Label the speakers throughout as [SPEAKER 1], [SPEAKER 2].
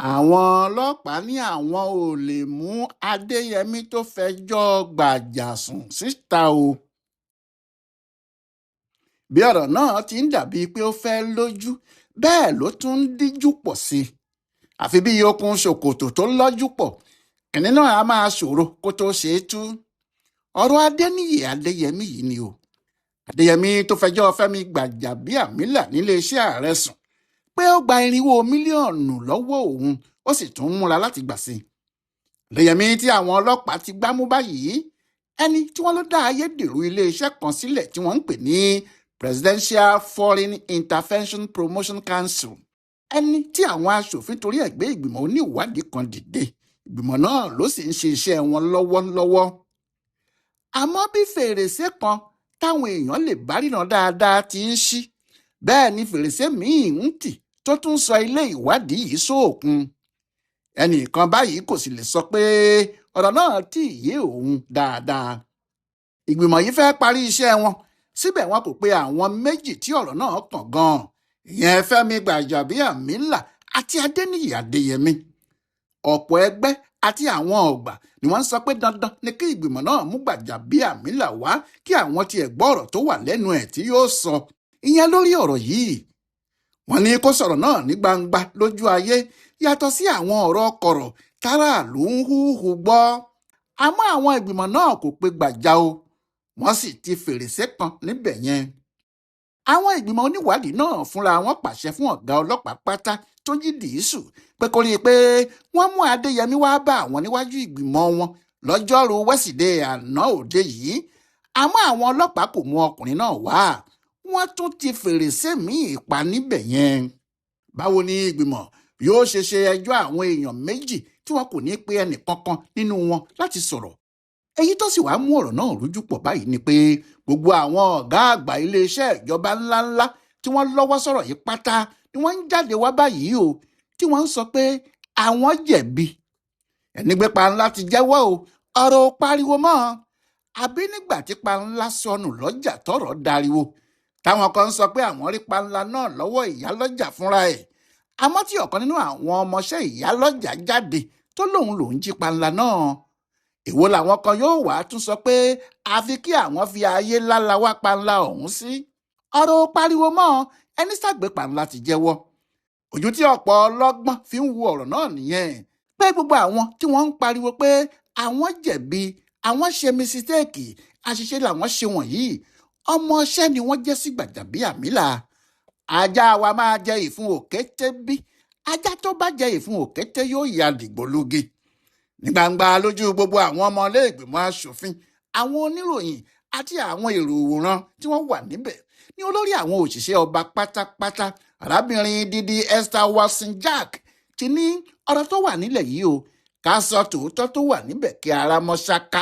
[SPEAKER 1] àwọn ọlọ́pàá ní àwọn ò lè mú Adeyẹmi tó fẹjọ́ gbàjà sùn síta o. bí ọ̀rọ̀ náà ti ń dàbí pé ó fẹ́ lójú bẹ́ẹ̀ ló tún ń díjú pọ̀ sí i. àfi bí okùn ṣòkòtò tó lọ́jú pọ̀ kìnìún náà á máa ṣòro kó tó ṣe é tú. ọ̀rọ̀ Adéníyì Adéyẹmí yìí ni o. Adéyẹmí tó fẹjọ́ Fẹ́mi Gbàjàbíàmílà níléeṣẹ́ ààrẹ sùn pé ó gba 400 mílíọ̀nù lọ́wọ́ òun ó sì tún múra láti gbà sí i. Adéyẹmí tí àwọn ọlọ́pàá ti gbámú báyìí, ẹni tí wọ́n ló dá ayédèrú iléeṣẹ́ kan sílẹ̀ tí wọ́n ń pè ní Presidential Foreign Intervention Promotion Council, ẹni tí àwọn aṣòfin torí ẹ̀ gbé ìgbìmọ̀ oníwádìí kan dìde. ìgbìmọ̀ náà ló sì ń ṣe iṣẹ́ wọn lọ́wọ́lọ́wọ́. àmọ́ bí fèrèsé kan táwọn èèyàn lè bá ríran dáadáa ti ń ṣí, bẹ́ẹ̀ ni fèrèsé míì ń tì tó tún sọ ilé ìwádìí yìí sóòkun. ẹnìkan báyìí kò sì lè sọ pé ọ̀rọ̀ náà tí yé òun dáadáa. ìgbìmọ̀ yìí fẹ́ parí iṣẹ́ wọn, síbẹ̀ wọn kò pe àwọn méjì tí ọ̀rọ̀ náà kàn gan-an, ìyẹn Fẹ́mi Gbàjàbíàmílà àti Adéníyì Adéyẹmí. ọ̀pọ̀ ẹgbẹ́ àti àwọn ọ̀gbà ni wọ́n ń sọ pé dandan ni kí ìgbìmọ̀ náà mú Gbàjàbíàmílà wá kí àwọn tiẹ̀ gbọ́ ọ̀rọ̀ tó wà lẹ́nu ẹ̀ tí yóò sọ, ìyẹn lórí ọ̀rọ̀ yìí. wọ́n ní kó sọ̀rọ̀ náà ní gbangba lójú ayé yàtọ̀ sí àwọn ọ̀rọ̀ kọ̀rọ̀ táràlú ń húhù gbọ́. àmọ́ àwọn ìgbìmọ̀ náà kò pe Gbàjà o, wọ́n sì ti fèrèsé kan níbẹ̀ yẹn. àwọn ìgbìmọ̀ oníwádìí náà fúnra wọn pàṣẹ fún ọ̀gá ọlọ́pàá pátá tó jí dìísù pé kó rí i pé wọ́n mú Adéyẹmí wá bá àwọn níwájú ìgbìmọ̀ wọn lọ́jọ́rùú wẹ́sídẹ̀ẹ́ àná òde yìí. àmọ́ àwọn ọlọ́pàá kò mú ọkùnrin náà wá, wọ́n tún ti fèrèsé míì pa níbẹ̀ yẹn. báwo ni ìgbìmọ̀ yóò ṣe ẹjọ́ àwọn èèyàn méjì tí wọn kò ní pe ẹnì kankan nínú wọn láti sọ̀rọ̀? èyí tó sì wáá mú ọ̀rọ̀ náà rújú pọ̀ báyìí ni pé gbogbo àwọn ọ̀gá àgbà iléeṣẹ́ ìjọba ńláńlá tí wọ́n lọ́wọ́ sọ̀rọ̀ yìí pátá ni wọ́n ń jáde wá báyìí o, tí wọ́n ń sọ pé àwọn jẹ̀bi. ẹni gbé Panla ti jẹ́wọ́ o, ọ̀rọ̀ ò pariwo mọ́. àbí nígbà tí Panla sọnù lọ́jà tọ́rọ̀ dariwo, táwọn kan ń sọ pé àwọn rí Panla náà lọ́wọ́ ìyálọ́jà fúnra ẹ̀, àmọ́ tí ọ̀kan nínú àwọn ọmọọṣẹ́ ìyálọ́jà jáde tó lòun jí Panla náà. èwo làwọn kan yóò wá tún sọ pé àfi kí àwọn fi ayé lála wá Panla ọ̀hún sí. ọ̀rọ̀ pariwo mọ́, ẹni ṣàgbé Panla ti jẹ́wọ́. ojú tí ọ̀pọ̀ ọlọ́gbọ́n fi ń wo ọ̀rọ̀ náà nìyẹn, pé gbogbo àwọn tí wọ́n ń pariwo pé àwọn jẹ̀bi, àwọn ṣe misiteeki, àṣìṣe làwọn ṣe wọ̀nyí, ọmọọṣẹ́ ni wọ́n jẹ́ sí Gbàjàbíàmílà. ajá wa máa jẹ ìfun òkété bí? ajá tó bá jẹ ìfun òkété yóò ya dìgbòlugi. ní gbangba lójú gbogbo àwọn ọmọlẹ́gbìmọ̀ aṣòfin, àwọn oníròyìn àti àwọn èrò òwòran tí wọ́n wà níbẹ̀ ní olórí àwọn òṣìṣẹ́ ọba pátápátá, arábìnrin Didi Esther Watson-Jack, ti ní ọ̀rọ̀ tó wà nílẹ̀ yìí o, ká sọ tòótọ́ tó wà níbẹ̀ kí ara mọ́ ṣáká.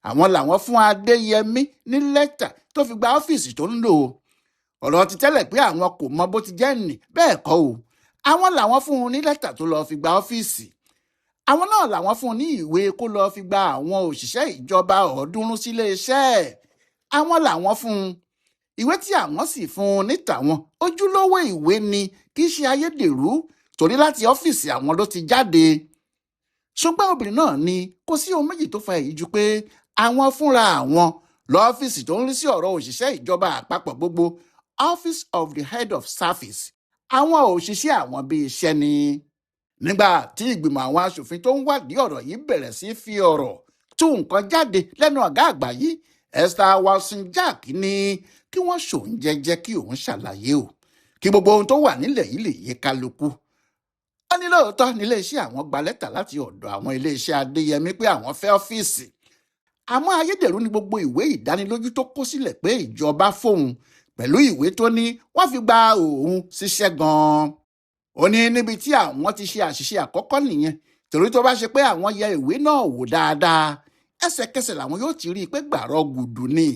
[SPEAKER 1] àwọn làwọn fún Adéyẹmí ní lẹ́tà tó fi gba ọ́fíìsì tó ń lò ó. ọ̀rọ̀ ti tẹ́lẹ̀ pé àwọn kò mọ bó ti jẹ́ nì, bẹ́ẹ̀ kọ́ o. àwọn làwọn fún un ní lẹ́tà tó lọ́ọ́ fi gba ọ́fíìsì. àwọn náà làwọn fún un ní ìwé kó lọ́ọ́ fi gba àwọn òṣìṣẹ́ ìjọba 300 sílé iṣẹ́. àwọn làwọn fún un. ìwé tí àwọn sì fún un ní tàwọn ojúlówó ìwé ni, kì í ṣe ayédèrú, torí láti ọ́fíìsì àwọn ló ti jáde. ṣùgbọ́n obìnrin náà ní kò sí ohun méjì tó fa èyí ju pé àwọn fúnra àwọn lọ́fíìsì tó ń rí sí ọ̀rọ̀ òṣìṣẹ́ ìjọba àpapọ̀ gbogbo, Office of the Head of Service, àwọn òṣìṣẹ́ àwọn bíi iṣẹ́ ni. nígbà tí ìgbìmọ̀ àwọn aṣòfin tó ń wádìí ọ̀rọ̀ yìí bẹ̀rẹ̀ sí fi ọ̀rọ̀ tú nǹkan jáde lẹ́nu ọ̀gá àgbà yìí, Esther Watson-Jack ní kí wọ́n ṣòun jẹ́jẹ́ kí òun ṣàlàyé o, kí gbogbo ohun tó wà nílẹ̀ yìí lè yé kálukú. wọ́n ní lóòótọ́ níléeṣẹ́ àwọn gba lẹ́tà láti ọ̀dọ̀ àwọn iléeṣẹ́ Adéyẹmí pé àwọn fẹ́ ọ́fíìsì, àmọ́ ayédèrú ni gbogbo ìwé ìdánilójú tó kó sílẹ̀ pé ìjọba fóun, pẹ̀lú ìwé tó ní wọ́n fi gba òun síṣẹ́ gan-an. ó ní níbi tí àwọn ti ṣe àṣìṣe àkọ́kọ́ nìyẹn, torí tó bá ṣe pé àwọn yẹ ìwé náà wò dáadáa, ẹsẹ̀kẹsẹ̀ làwọn yóò ti rí i pé gbàrọ̀ gùdù ni.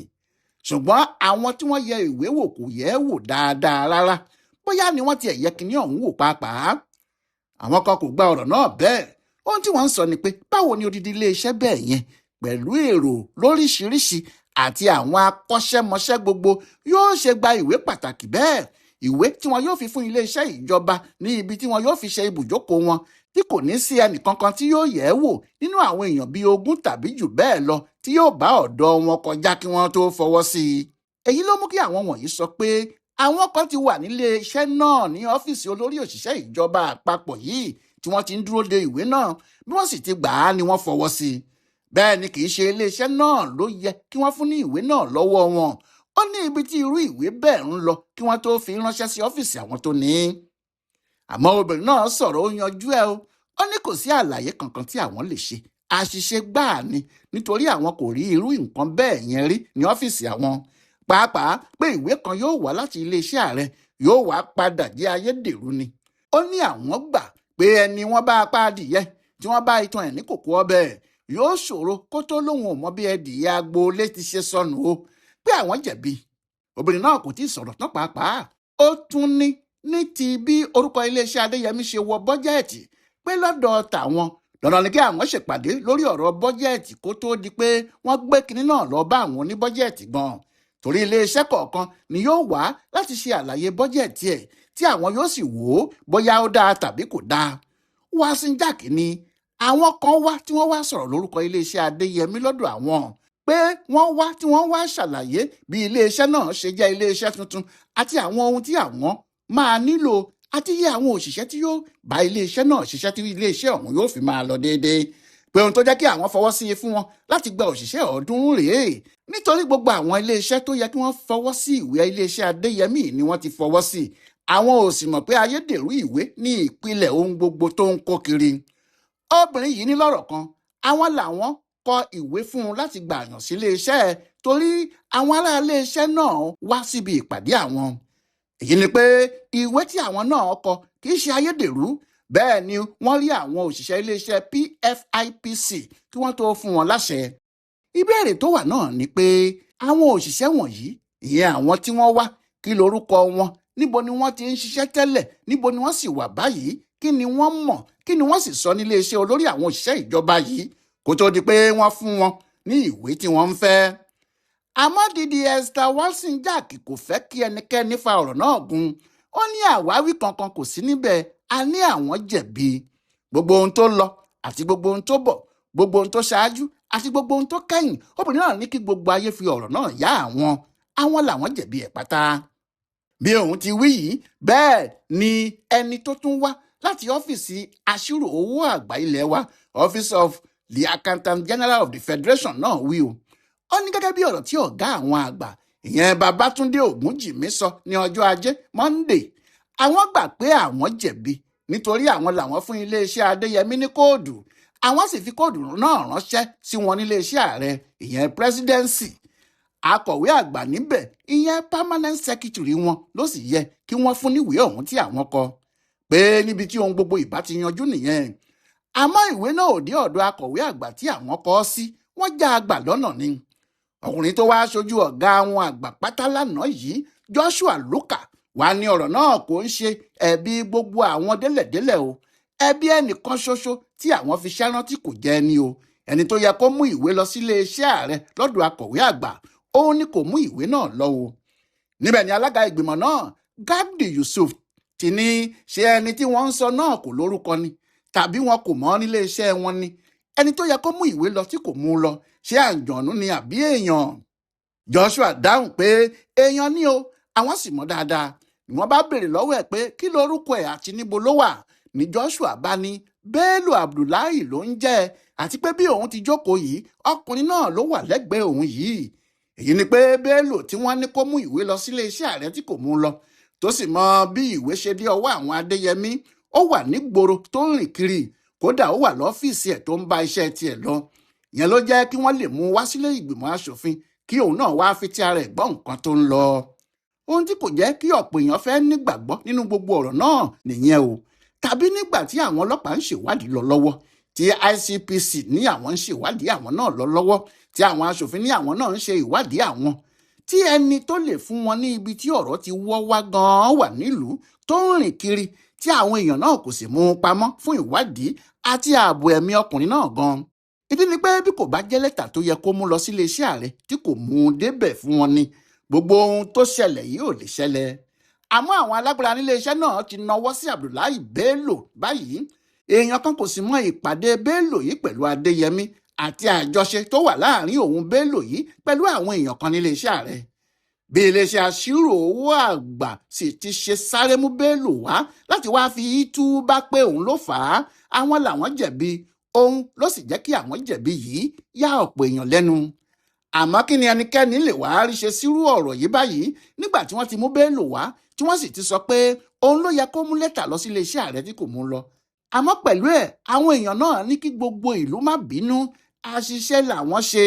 [SPEAKER 1] ṣùgbọ́n àwọn tí wọ́n yẹ ìwé wò kò yẹ wò dáadáa rárá, bóyá ni wọ́n ti ẹ̀yẹ kínní ọ̀hún wò pàápàá. àwọn kan kò gba ọ̀rọ̀ náà bẹ́ẹ̀. ohun tí wọ́n ń sọ ni pé báwo ni odidi iléeṣẹ́ bẹ́ẹ̀ yẹn pẹ̀lú èrò lóríṣiríṣi àti àwọn akọ́ṣẹ́mọṣẹ́ gbogbo yóò ṣe gba ìwé pàtàkì bẹ́ẹ̀, ìwé tí wọn yóò fi fún iléeṣẹ́ ìjọba ní ibi tí wọn yóò fi ṣe ibùjókòó wọn tí kò ní sí ẹnìkankan tí yóò yẹ̀ ẹ́ wò nínú àwọn èèyàn bíi 20 tàbí jù bẹ́ẹ̀ lọ tí yóò bá ọ̀dọ̀ wọn kọjá kí wọ́n tó fọwọ́ sí i. èyí ló mú kí àwọn wọ̀nyí sọ pé àwọn kan ti wà nílé iṣẹ́ náà ní ọ́fíìsì olórí òṣìṣẹ́ ìjọba àpapọ̀ yìí tí wọ́n ti ń dúró de ìwé náà, bí wọ́n sì ti gbà á ni wọ́n fọwọ́ sí i. bẹ́ẹ̀ ni kì í ṣe iléeṣẹ́ náà ló yẹ kí wọ́n fún ní ìwé náà lọ́wọ́ wọn. ó ní ibi tí irú ìwé bẹ́ẹ̀ ń lọ kí wọ́n tó fi ránṣẹ́ sí ọ́fíìsì àwọn tó ní í. àmọ́ obìnrin náà sọ̀rọ̀ ó yanjú ẹ̀ o. ó ní kò sí àlàyé kankan tí àwọn lè ṣe, àṣìṣe gbáà ni, nítorí àwọn kò rí irú nǹkan bẹ́ẹ̀ yẹn rí ní ọ́fíìsì àwọn. pàápàá pé ìwé kan yóò wá láti iléeṣẹ́ ààrẹ yóò wá padà jẹ́ ayédèrú ni. ó ní àwọn gbà pé ẹni wọ́n bá apá adìyẹ tí wọ́n bá itan ẹ̀ ní kòkó ọbẹ̀ yóò ṣòro kó tó lóun ò mọ bí ẹdìyẹ agboolé ti ṣe sọnù o, pé àwọn jẹ̀bi. obìnrin náà kò tí ì sọ̀rọ̀ tán pàápàá. ó tún ní ti bí orúkọ iléeṣẹ́ Adéyẹmí ṣe wọ bọ́jẹ́ẹ̀tì, pé lọ́dọ̀ tàwọn dandan ni kí àwọn ṣèpàdé lórí ọ̀rọ̀ bọ́jẹ́ẹ̀tì kó tó di pé wọ́n gbé kinní náà lọ bá àwọn oníbọ́jẹ́ẹ̀tì gan. torí iléeṣẹ́ kọ̀ọ̀kan ni yóò wá láti ṣe àlàyé bọ́jẹ́ẹ̀tì ẹ̀ tí àwọn yóò sì wò ó bóyá ó dáa tàbí kò dáa. Wàsíńjàk ni àwọn kan wá tí wọ́n wá sọ̀rọ̀ lórúkọ iléeṣẹ́ Adéyẹmí lọ́dọ̀ àwọn, pé wọ́n wá tí wọ́n wá ṣàlàyé bí iléeṣẹ́ náà ṣe jẹ́ iléeṣẹ́ tuntun àti àwọn ohun tí àwọn máa nílò àti iye àwọn òṣìṣẹ́ tí yóò bá iléeṣẹ́ náà ṣiṣẹ́ tí iléeṣẹ́ ọ̀hún yóò fi máa lọ déédéé. pé ohun tó jẹ́ kí àwọn fọwọ́ sí i fún wọn láti gba òṣìṣẹ́ 300 rèé, nítorí gbogbo àwọn iléeṣẹ́ tó yẹ kí wọ́n fọwọ́ sí ìwé iléeṣẹ́ Adéyẹmí ni wọ́n ti fọwọ́ sí. àwọn ò sì mọ̀ pé ayédèrú ìwé ní ìpìlẹ̀ ohun gbogbo tó ń kó kiri. obìnrin yìí ní lọ́rọ̀ kan, àwọn làwọn kọ ìwé fún un láti gbàyàn sí iléeṣẹ́ torí àwọn ará iléeṣẹ́ náà wá síbi ìpàdé àwọn. èyí ni pé ìwé tí àwọn náà kọ kì í ṣe ayédèrú, bẹ́ẹ̀ ni wọ́n rí àwọn òṣìṣẹ́ iléeṣẹ́ PFIPC kí wọ́n tó fún wọn láṣẹ. ìbéèrè tó wà náà ni pé àwọn òṣìṣẹ́ wọ̀nyí, ìyẹn àwọn tí wọ́n wá, kí lorúkọ wọn, níbo ni wọ́n ti ń ṣiṣẹ́ tẹ́lẹ̀, níbo ni wọ́n sì wà báyìí, kí ni wọ́n mọ̀, kí ni wọ́n sì sọ nílé iṣẹ́ olórí àwọn òṣìṣẹ́ ìjọba yìí kó tó di pé wọ́n fún wọn ní ìwé tí wọ́n ń fẹ́. àmọ́ dídí Esther Wàsíńjàk kò fẹ́ kí ẹnikẹ́ni fa ọ̀rọ̀ náà gùn. ó ní àwáwí kankan kò sí níbẹ̀, a ní àwọn jẹ̀bi. gbogbo ohun tó lọ àti gbogbo ohun tó bọ̀, gbogbo ohun tó ṣáájú àti gbogbo ohun tó kẹ́yìn, obìnrin náà ní kí gbogbo ayé fi ọ̀rọ̀ náà yá àwọn làwọn jẹ̀bi ẹ̀ pátá. bí òun ti wí yìí, bẹ́ẹ̀ ni ẹni tó tún wá láti ọ́fíìsì aṣírò owó àgbà ilé wa, Office of the Accountant General of the Federation náà wí o. ó ní gẹ́gẹ́ bí ọ̀rọ̀ tí ọ̀gá àwọn àgbà, ìyẹn Babátúndé Ògúnjìmí sọ ní ọjọ́ ajé Monday, àwọn gbà pé àwọn jẹ̀bi nítorí àwọn làwọn fún iléeṣẹ́ Adéyẹmí ní kóòdù, àwọn sì fi kóòdù náà ránṣẹ́ sí wọn níléeṣẹ́ ààrẹ, ìyẹn presidency. akọ̀wé àgbà níbẹ̀, ìyẹn permanent secretary wọn ló sì yẹ kí wọ́n fún níwèé ọ̀hún tí àwọn kọ, pé níbi tí ohun gbogbo ìbá ti yanjú nìyẹn. àmọ́ ìwé náà ò dé ọ̀dọ̀ akọ̀wé àgbà tí àwọn kọ ọ́ sí, wọ́n já àgbà lọ́nà ni. ọkùnrin tó wáá ṣojú ọ̀gá àwọn àgbà pátá lánàá yìí, Joshua Luka, wá ní ọ̀rọ̀ náà kò ń ṣe ẹ̀bi gbogbo àwọn délẹ̀délẹ̀ o, ẹ̀bi ẹnìkan ṣoṣo tí àwọn fi ṣárántí kò jẹ́ ni o. ẹni tó yẹ kó mú ìwé lọ sílé iṣẹ́ ààrẹ lọ́dọ̀ akọ̀wé àgbà, òun ni kò mú ìwé náà lọ o. níbẹ̀ ni alága ìgbìmọ̀ náà, Gabdi Yusuf, ti ní ṣé ẹni tí wọ́n ń sọ náà kò lórúkọ ni, tàbí wọn kò mọ̀ nílé iṣẹ́ wọn ni. ẹni tó yẹ kó mú ìwé lọ tí kò mú lọ, ṣé àǹjọ̀nú ni àbí èèyàn? Joshua dáhùn pé èèyàn ni o, àwọn sì mọ̀ dáadáa. ni wọ́n bá béèrè lọ́wọ́ ẹ̀ pé kí lorúkọ ẹ̀ àti níbo ló wà, ní Joshua bá ní Bello Abdullahi ló ń jẹ́, àti pé bí òun ti jókòó yìí, ọkùnrin náà ló wà lẹ́gbẹ̀ẹ́ òun yìí. èyí ni pé Bello tí wọ́n ní kó mú ìwé lọ sílé iṣẹ́ ààrẹ tí kò mú lọ, tó sì mọ bí ìwé ṣe dé ọwọ́ àwọn Adéyẹmí, ó wà nígboro tó ń rìn kiri, kódà ó wà lọ́fíìsì ẹ̀ tó ń bá iṣẹ́ tiẹ̀ lọ. ìyẹn ló jẹ́ kí wọ́n lè mú wá sílé ìgbìmọ̀ aṣòfin kí òun náà wá fi ti ara ẹ̀ gbọ́ nǹkan tó ń lọ. ohun tí kò jẹ́ kí ọ̀pọ̀ èèyàn fẹ́ nígbàgbọ́ nínú gbogbo ọ̀rọ̀ náà nìyẹn o. tàbí nígbà tí àwọn ọlọ́pàá ń ṣèwádìí lọ lọ́wọ́, tí ICPC ní àwọn ń ṣèwádìí àwọn náà lọ lọ́wọ́, tí àwọn aṣòfin ní àwọn náà ń ṣe ìwádìí àwọn, tí ẹni tó lè fún wọn ní ibi tí ọ̀rọ̀ ti wọ́ wá gan-an wà nílùú tó ń rìn kiri, tí àwọn èèyàn náà kò sì mú un pamọ́ fún ìwádìí àti ààbò ẹ̀mí ọkùnrin náà gan. ìdí ni pé bí kò bá jẹ́ lẹ́tà tó yẹ kó mú lọ sílé iṣẹ́ ààrẹ tí kò mú un débẹ̀ fún wọn ni, gbogbo ohun tó ṣẹlẹ̀ yìí ò lè ṣẹlẹ̀. àmọ́ àwọn alágbára nílé iṣẹ́ náà ti nawọ́ sí Abdullahi Bello báyìí. èèyàn kan kò sì mọ ìpàdé Bello yìí pẹ̀lú Adéyẹmí àti àjọṣe tó wà láàrin òun Bello yìí pẹ̀lú àwọn èèyàn kan nílé iṣẹ́ ààrẹ. bí iléeṣẹ́ aṣírò owó àgbà sì ti ṣe sáré mú Bello wá láti wáá fi tú bá pé òun ló fà á, àwọn làwọn jẹ̀bi, òun ló sì jẹ́ kí àwọn jẹ̀bi yìí yá ọ̀pọ̀ èèyàn lẹ́nu. àmọ́ kí ni ẹnikẹ́ni lè wá rí ṣe sírú ọ̀rọ̀ yìí báyìí nígbà tí wọ́n ti mú Bello wá tí wọ́n sì ti sọ pé òun ló yẹ kó mú lẹ́tà lọ sí iléeṣẹ́ ààrẹ tí kò mú lọ. àmọ́ pẹ̀lú ẹ̀ àwọn èèyàn náà ní kí gbogbo ìlú má bínú, àṣìṣe làwọn ṣe.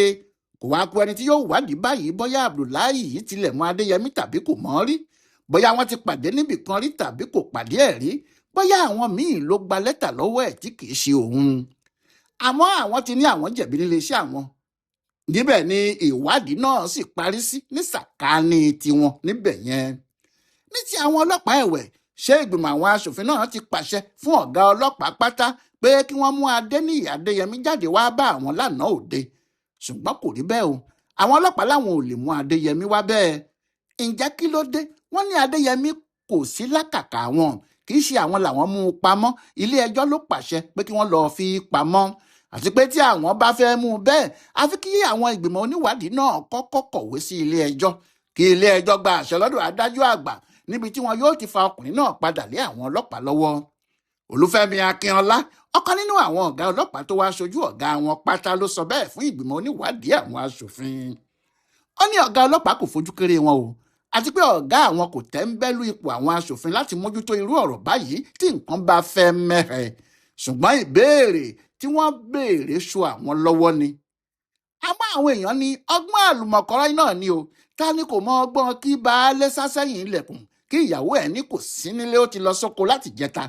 [SPEAKER 1] kò wá ku ẹni tí yóò wádìí báyìí bóyá Abdullahi yìí tilẹ̀ mọ Adéyẹmí tàbí kò mọ̀ rí, bóyá wọ́n ti pàdé níbì kan rí tàbí kò pàdé ẹ̀ rí, bóyá àwọn míì ló gba lẹ́tà lọ́wọ́ ẹ̀ tí kì í ṣe òun. àmọ́ àwọn ti ní àwọn jẹ̀bi nílé iṣẹ́ àwọn. níbẹ̀ ni ìwádìí náà sì parí sí ní sàkáání tiwọn níbẹ̀ yẹn. ní ti àwọn ọlọ́pàá ẹ̀wẹ̀, ṣé ìgbìmọ̀ àwọn aṣòfin náà ti pàṣẹ fún ọ̀gá ọlọ́pàá pátá pé kí wọ́n mú Adéyẹmí jáde wá bá àwọn lánàá òde? ṣùgbọ́n kò rí bẹ́ẹ̀ o, àwọn ọlọ́pàá láwọn ò lè mú Adéyẹmí wá bẹ́ẹ̀. ǹjẹ́ kí ló dé? wọ́n ní Adéyẹmí kò sí lákàkà wọn, kì í ṣe àwọn làwọn mú un pamọ́, ilé ẹjọ́ ló pàṣẹ pé kí wọ́n lọ́ọ́ fi pamọ́, àti pé tí àwọn bá fẹ́ mú un bẹ́ẹ̀ àfi kí àwọn ìgbìmọ̀ oníwádìí náà kọ́kọ́ kọ̀wé sí ilé ẹjọ́, kí ilé ẹjọ́ gba àṣẹ lọ́dọ̀ adájọ́ àgbà níbi tí wọn yóò ti fa ọkùnrin náà padà lé àwọn ọlọ́pàá lọ́wọ́. Olúfẹ́mi Akínọlá, ọ̀kan nínú àwọn ọ̀gá ọlọ́pàá tó wá ṣojú ọ̀gá wọn pátá, ló sọ bẹ́ẹ̀ fún ìgbìmọ̀ oníwádìí àwọn aṣòfin. ó ní ọ̀gá ọlọ́pàá kò fojú kéré wọn o, àti pé ọ̀gá àwọn kò tẹ́ńbẹ́lú ipò àwọn aṣòfin láti mójútó irú ọ̀rọ̀ báyìí tí nǹkan bá fẹ́ mẹ́hẹ. ṣùgbọ́n ìbéèrè tí wọ́n béèrè ṣo àwọn lọ́wọ́ ni. àmọ́ àwọn èèyàn ní ọgbọ́n àlùmọ̀kọ́rọ́ náà ni o, ta ni kò mọ ọgbọ́n kí baálé sásẹ́yìn ilẹ̀kùn kí ìyàwó ẹ̀ ní kò sí nílé, ó ti lọ sóko láti jẹta.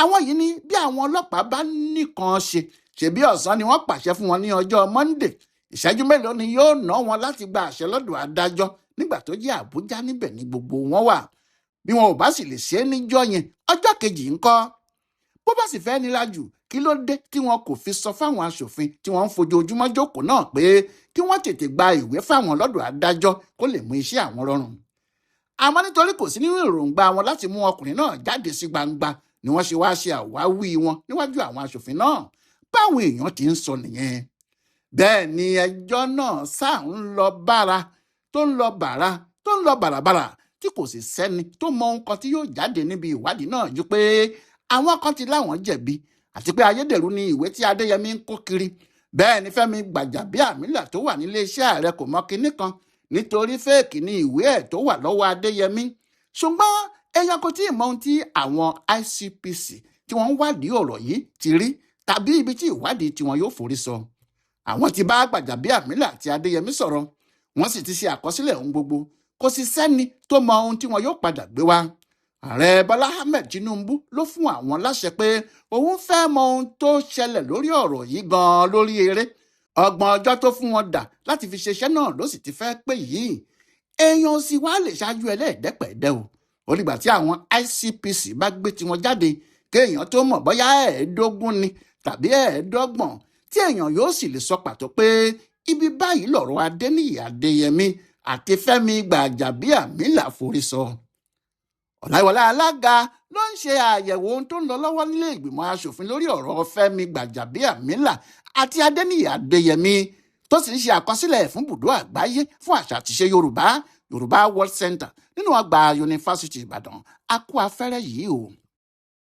[SPEAKER 1] àwọn yìí ní bí àwọn ọlọ́pàá bá nìkan ṣebí ọ̀sán ni wọ́n pàṣẹ fún wọn ní ọjọ́ Monday, ìṣẹ́jú mélòó ni yóò ná wọn láti gba àṣẹ lọ́dọ̀ adájọ́ nígbà tó jẹ́ Àbújá, níbẹ̀ ni gbogbo wọn wà. bí wọn ò bá sì lè ṣe é níjọ́ yẹn, ọjọ́ kejì ńkọ́? bó bá sì fẹ́ nira jù, kí ló dé tí wọn kò fi sọ fáwọn aṣòfin tí wọ́n ń fojoojúmọ́ jókòó náà pé kí wọ́n tètè gba ìwé fáwọn lọ́dọ̀ adájọ́ kó lè mú iṣẹ́ àwọn rọrùn? àmọ́ nítorí kò sí nínú èròǹgbà wọn láti mú ọkùnrin náà jáde sí gbangba ni wọ́n ṣe wá ṣe àwáwí wọn níwájú àwọn aṣòfin náà, báwọn èèyàn ti ń sọ nìyẹn. bẹ́ẹ̀ ni ẹjọ́ náà sáà ń lọ bára tó ń lọ bàrà tó ń lọ bàràbàrà tí kò sì sẹ́ni tó mọ ohun kan tí yóò jáde níbi ìwádìí náà ju pé àwọn kan ti láwọn jẹ̀bi, àti pé ayédèrú ni ìwé tí Adéyẹmí ń kó kiri. bẹ́ẹ̀ ni Fẹ́mi Gbàjàbíàmílà tó wà nílé iṣẹ́ ààrẹ kò mọ kinní kan, nítorí fẹ́ẹ̀kì ni ìwé ẹ̀ tó wà lọ́wọ́ Adéyẹmí. ṣùgbọ́n èèyàn kò tí ì mọ ohun tí àwọn ICPC tí wọ́n ń wádìí ọ̀rọ̀ yìí ti rí tàbí ibi tí ìwádìí tiwọn yóò forí sọ. àwọn ti bá Gbàjàbíàmílà àti Adéyẹmí sọ̀rọ̀, wọ́n sì ti ṣe àkọsílẹ̀ ohun gbogbo, kò sì sẹ́ni tó mọ ohun tí wọn yóò padà gbé wá. ààrẹ Bọ́lá Ahmed Tinubu ló fún àwọn láṣẹ pé òun fẹ́ mọ ohun tó ṣẹlẹ̀ lórí ọ̀rọ̀ yìí gan-an lórí eré. 30 ọjọ́ tó fún wọn dà láti fi ṣiṣẹ́ náà ló sì ti fẹ́ pé yìí. èèyàn sì wá lè ṣáájú ẹlẹ́ẹ̀dẹ́pẹ̀ẹ́dẹ́ o. ó dìgbà tí àwọn ICPC bá gbé tiwọn jáde kéèyàn tó mọ̀ bóyá 15 ni tàbí 25, tí èèyàn yóò sì lè sọ pàtó pé ibi báyìí lọ̀rọ̀ Adéyẹmí àti Fẹ́mi Gbàjàbíàmílà forí sọ. Ọláyíwọlá Alága ló ń ṣe àyẹ̀wò ohun tó ń lọ lọ́wọ́ nílé ìgbìmọ̀ aṣòfin lórí ọ̀rọ̀ Fẹ́mi Gbàjàbíàmílà àti Adéyẹmí, tó sì ń ṣe àkọsílẹ̀ fún Bùdó Àgbáyé fún àṣà àtiṣe Yorùbá World Center nínú ọgbà Yunifásitì Ìbàdàn. a kú afẹ́rẹ́ yìí o.